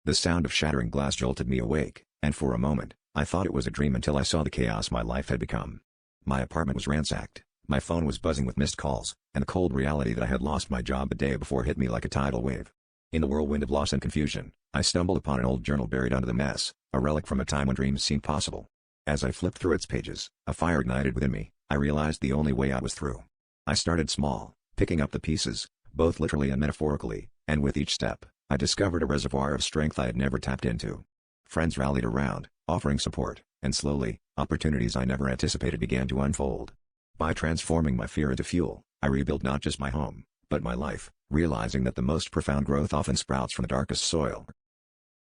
The sound of shattering glass jolted me awake, and for a moment, I thought it was a dream until I saw the chaos my life had become. My apartment was ransacked, my phone was buzzing with missed calls, and the cold reality that I had lost my job the day before hit me like a tidal wave. In the whirlwind of loss and confusion, I stumbled upon an old journal buried under the mess, a relic from a time when dreams seemed possible. As I flipped through its pages, a fire ignited within me. I realized the only way out was through. I started small, picking up the pieces, both literally and metaphorically, and with each step, I discovered a reservoir of strength I had never tapped into. Friends rallied around, offering support, and slowly, opportunities I never anticipated began to unfold. By transforming my fear into fuel, I rebuilt not just my home, but my life, realizing that the most profound growth often sprouts from the darkest soil.